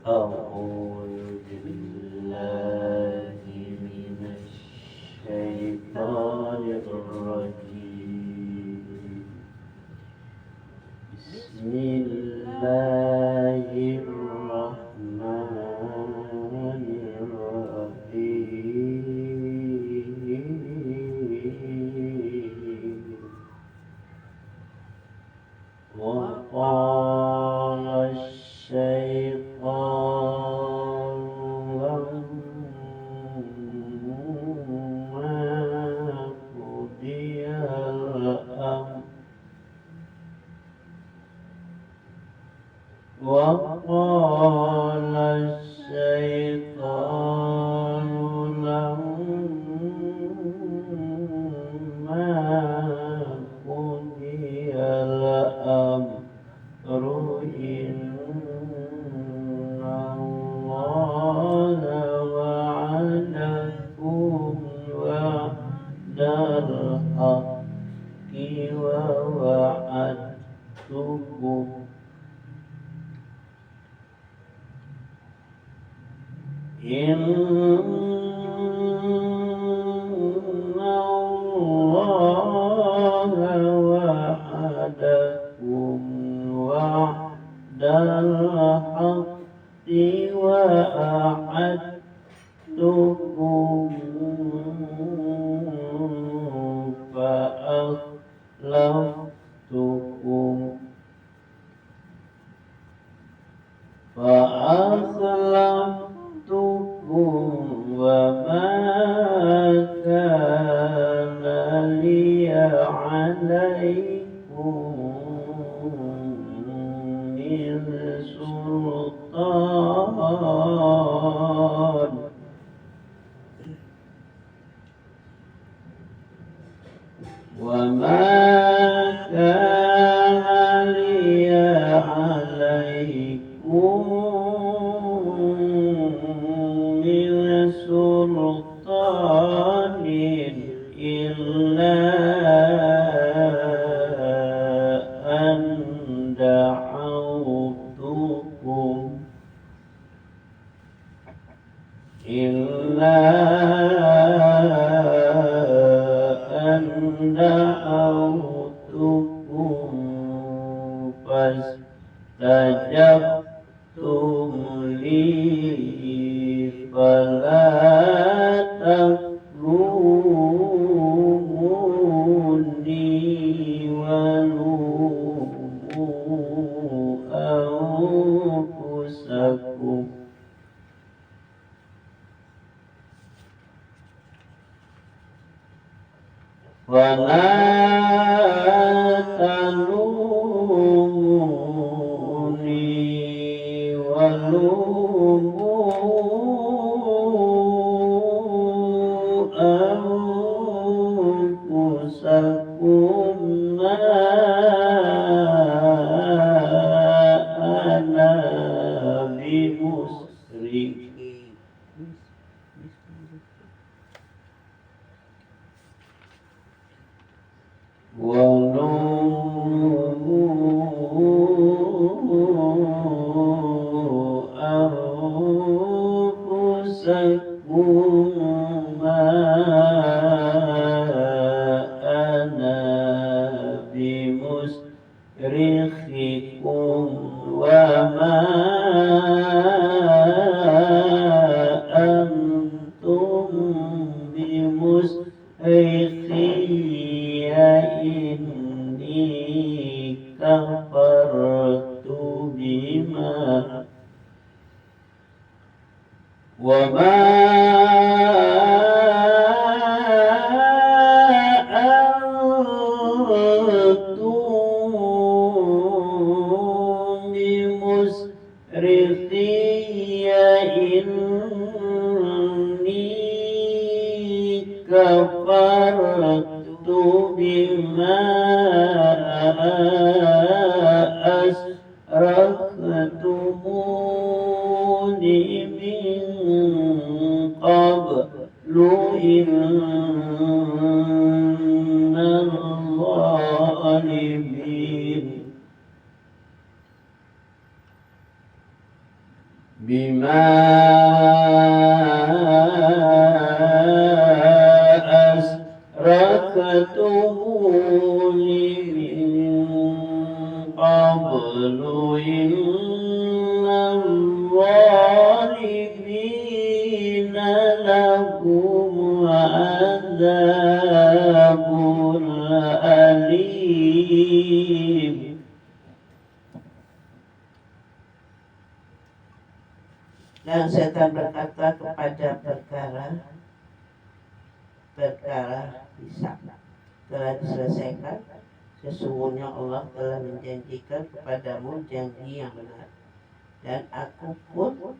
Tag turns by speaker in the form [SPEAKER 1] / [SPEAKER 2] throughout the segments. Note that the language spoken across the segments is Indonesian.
[SPEAKER 1] أعوذ بالله من الشيطان الرجيم. بسم الله الرحمن الرحيم. وقال الشيطان لما قضي الأمر وقال الشيطان لما قضي الأمر إن الله وعدكم وعد الحق ووعدتكم إن الله وعدكم وعد الحق وأعدتكم فأخلفتكم وما كان لي عليكم من سلطان إلا أن دعوتكم فاستجبتم لي فلا تلوموني ولوموا أنفسكم ولا تلوموني ولوموا أنفسكم ما أنا بمصرخكم ولوموا أنفسكم ما أنا بمصرخكم وما أنتم بمصرخي إني كفرت بما وما أنتم بمصرخي إني كفرت بما أشركتموني من قبل إن الظالمين بما أشركتموني من قبل إن الظالمين لهم عذاب أليم. Dan setan berkata kepada perkara hisab telah diselesaikan, sesungguhnya Allah telah menjanjikan kepadamu janji yang benar, dan aku pun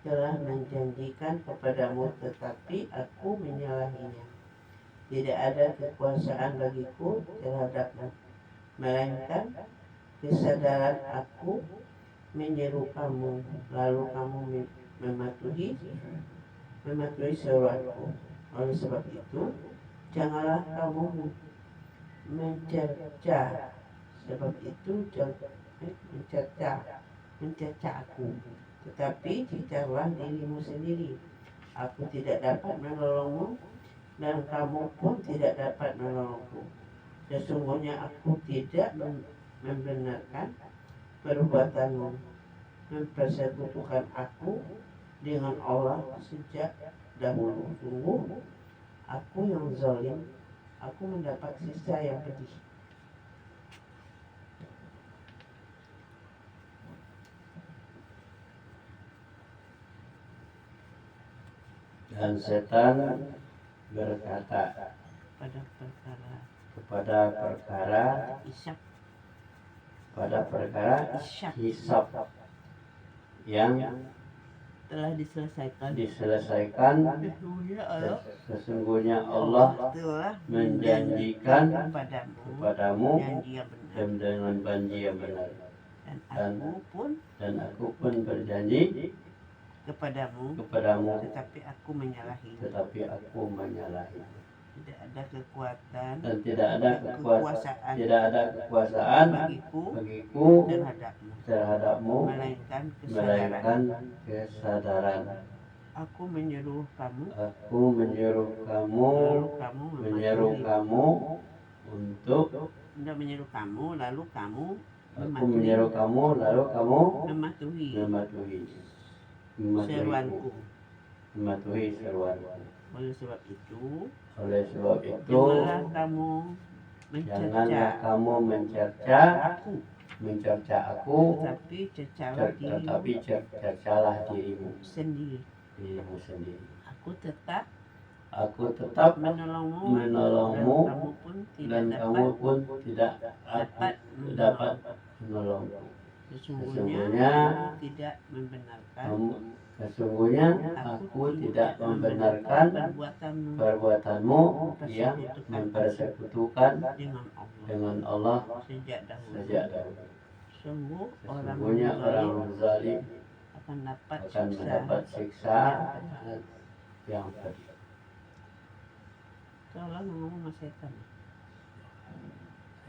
[SPEAKER 1] telah menjanjikan kepadamu, tetapi aku menyalahinya. Tidak ada kekuasaan bagiku terhadapmu, melainkan kesadaran aku menyeru kamu, lalu kamu mematuhi seruanku. Oleh sebab itu, janganlah kamu mencerca, sebab itu mencerca aku, tetapi cercalah dirimu sendiri. Aku tidak dapat menolongmu, dan kamu pun tidak dapat menolongku. Sesungguhnya aku tidak membenarkan perbuatanmu, mempersekutukan aku dengan Allah sejak dahulu. Sungguh aku yang zalim, aku mendapat siksa yang pedih. Dan setan berkata kepada perkara hisab yang telah diselesaikan, sesungguhnya Allah menjanjikan kepadamu dengan janji yang benar, dan aku pun berjanji kepadamu, tetapi aku menyalahi. Tidak ada kekuatan dan tidak ada kekuasaan bagiku terhadapmu, melainkan kesadaran. Aku menyuruh kamu untuk mematuhi seruanku. Oleh sebab itu, janganlah kamu mencerca aku, tetapi cercalah dirimu sendiri. Aku tetap menolongmu, dan kamu pun tidak dapat menolongku. Sesungguhnya aku tidak membenarkan perbuatanmu yang mempersekutukan dengan Allah sejak dahulu. Sesungguhnya orang zalim akan mendapat siksa yang pedih. Seolah ngomong setan.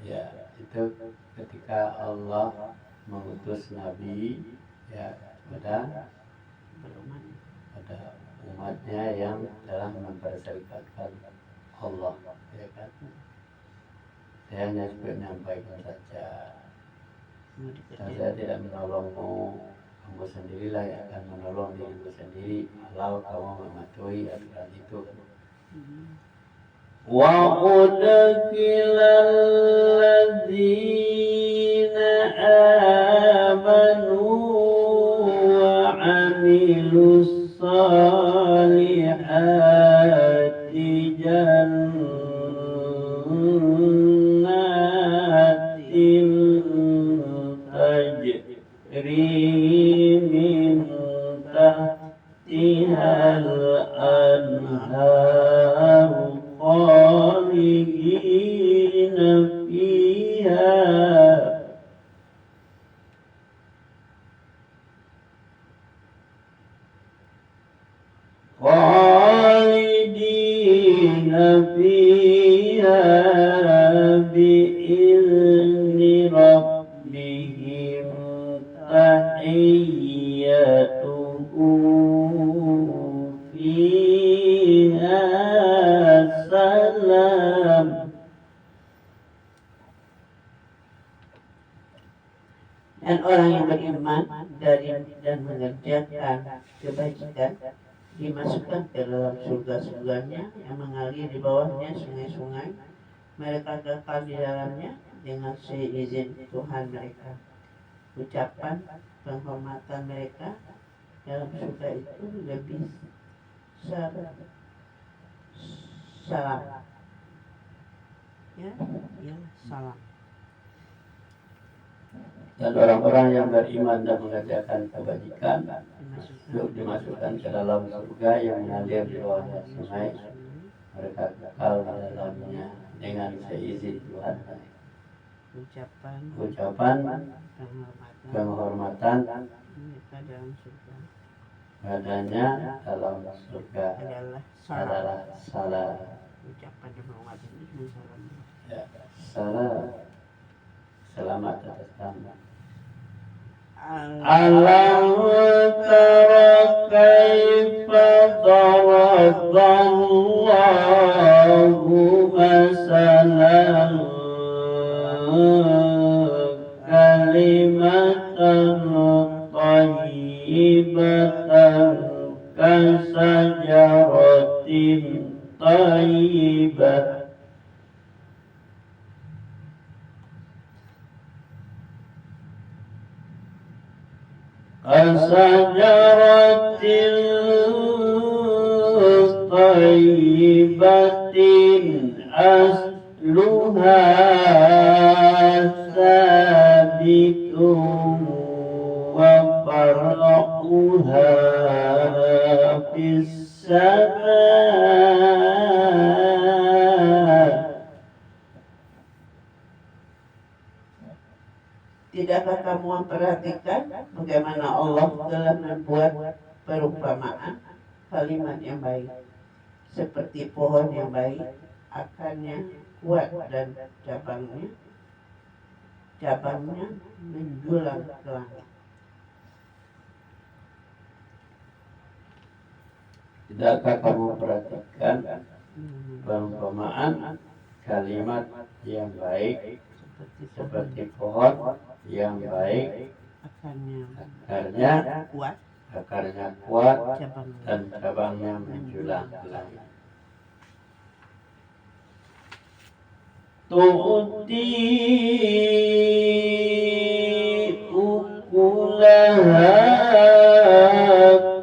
[SPEAKER 1] Ya, itu ketika Allah mengutus Nabi pada umatnya yang telah memperserikatkan Allah, ya kan? Saya hanya menyampaikan saja. Saya tidak menolongmu, kamu sendirilah yang akan menolong dirimu sendiri kalau kamu mematuhi aturan itu. Wa udkhilal ladzina amanu wa amilus salihati jannatin tajri min tahtihal anhar khalidina fiha bi'izni rabbihim tahiyyatuhum Dan orang yang beriman dari dan mengerjakan kebajikan dimasukkan ke dalam surga-surganya yang mengalir di bawahnya sungai-sungai. Mereka kekal di dalamnya dengan seizin Tuhan mereka. Ucapan penghormatan mereka dalam surga itu lebih salam, ya, salam. Dan orang-orang yang beriman dan mengerjakan kebajikan dimasukkan ke dalam surga yang mengalir di bawahnya sungai. Mereka kekal di dalamnya dengan seizin Tuhan. Ucapan penghormatan adanya dalam surga adalah salam. Ucapan penghormatan itu salam. Ya, salam. Selamat atas nama. Alam tara kaifa daraballahu masalan kalimatan thayyibatan kasajaratin thayyibah kasajaratin thayyibatin asluha sabitun wa far'uha fis sama'. Tidakkah kamu memperhatikan bagaimana Allah telah membuat perumpamaan kalimat yang baik seperti pohon yang baik, akarnya kuat dan cabangnya menjulang ke langit. Tidakkah kamu memperhatikan perumpamaan kalimat yang baik seperti pohon yang baik, akarnya kuat dan cabangnya menjulang ke langit. Tu'ti ukulaha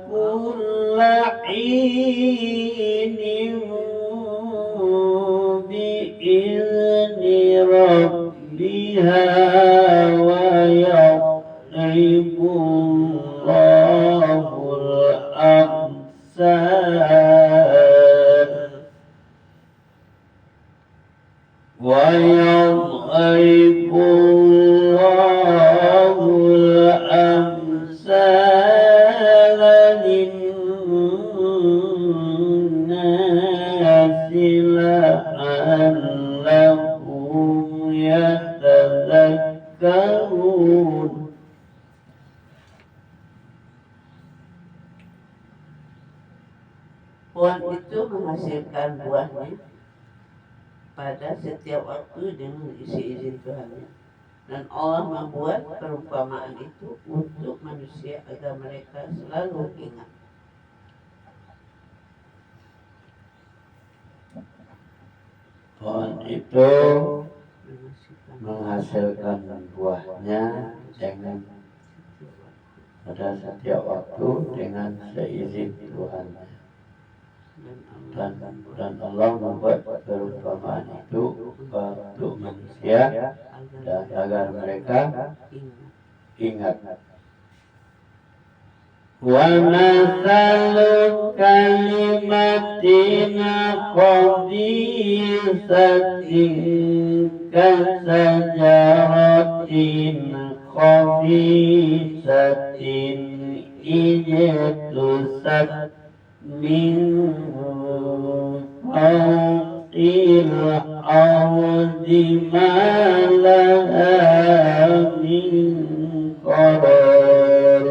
[SPEAKER 1] kulla inin bi'izni rabbiha wa yadribullahu al-amsal wa yadribullahu al-amsal lin-nasi la'allahum yatadhakkarun. Pohon itu menghasilkan buahnya pada setiap waktu dengan izin Tuhannya. Dan Allah membuat perumpamaan itu untuk manusia agar mereka selalu ingat. Pohon itu menghasilkan buahnya dengan pada setiap waktu dengan seizin Tuhan. Dan Allah membuat perumpamaan itu untuk manusia dan agar mereka ingat. Wa mathalu kalimatin khabisatin kasajaratin khabisatin ijtusat min fawqil ardi ma laha min qarar.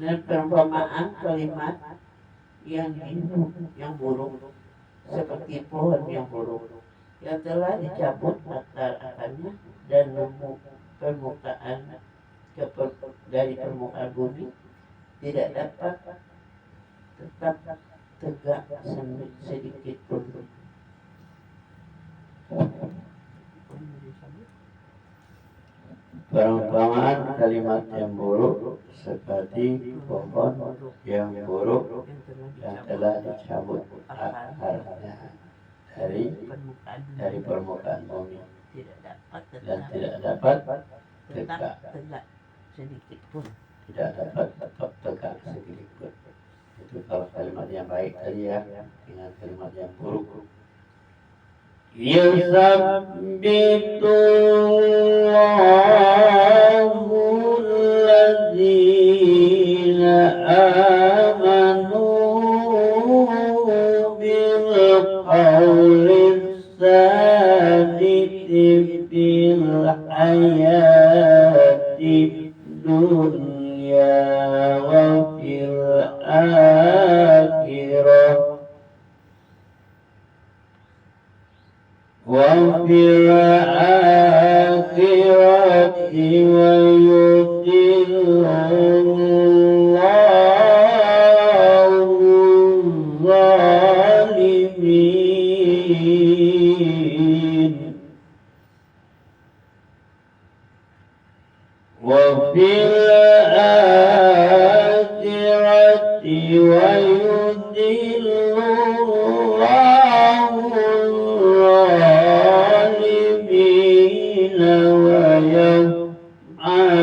[SPEAKER 1] Dan perumpamaan kalimat yang buruk seperti pohon yang buruk yang telah dicabut akar akarnya dan permukaan dari permukaan bumi tidak dapat tetap tegak sedikit pun.
[SPEAKER 2] Perumpamaan kalimat yang buruk seperti pohon yang buruk yang telah dicabut akarnya dari permukaan bumi dan tidak dapat tegak
[SPEAKER 1] sedikit pun.
[SPEAKER 2] tidak dapat tetap tegak sedikit pun. Itu kalau kalimat yang baik tadi ya, dengan kalimat yang buruk. Yusabbitu Allahu alladzina amanu bil qawli sabiti fil hayati dunya wa fil akhirah وفي الآخرة ويضل الله الظالمين وفي الآخرة ويضل الله الظالمين ويفعل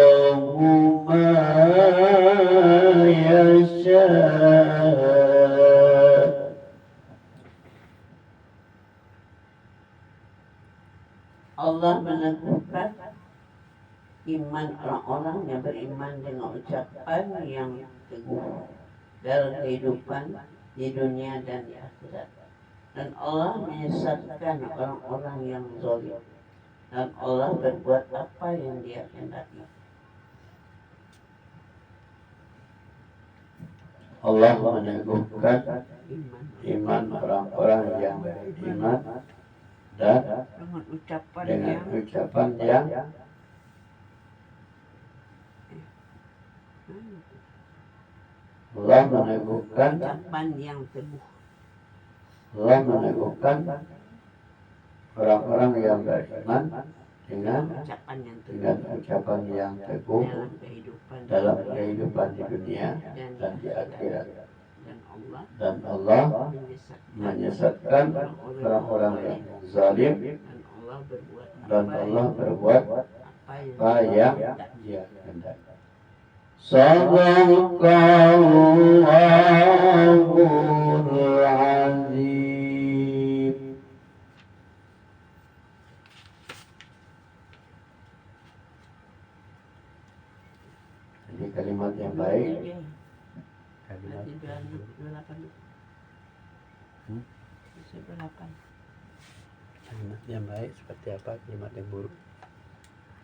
[SPEAKER 2] الله ما يشاء.
[SPEAKER 1] Allah meneguhkan iman orang-orang yang beriman dengan ucapan yang teguh dalam kehidupan di dunia dan di akhirat. Dan Allah menyesatkan orang-orang yang zalim. Dan Allah berbuat apa yang Dia kehendaki.
[SPEAKER 2] Allah meneguhkan iman orang-orang yang beriman dan
[SPEAKER 1] dengan ucapan
[SPEAKER 2] yang Allah meneguhkan
[SPEAKER 1] ucapan yang teguh.
[SPEAKER 2] Allah meneguhkan orang-orang yang beriman dengan ucapan yang teguh dalam kehidupan di dunia dan di akhirat. Dan Allah menyesatkan orang-orang yang zalim dan Allah berbuat apa yang Dia kehendaki. Sadaqallahul azim. Jadi kalimat yang baik, kalimat yang baik seperti apa, kalimat yang buruk.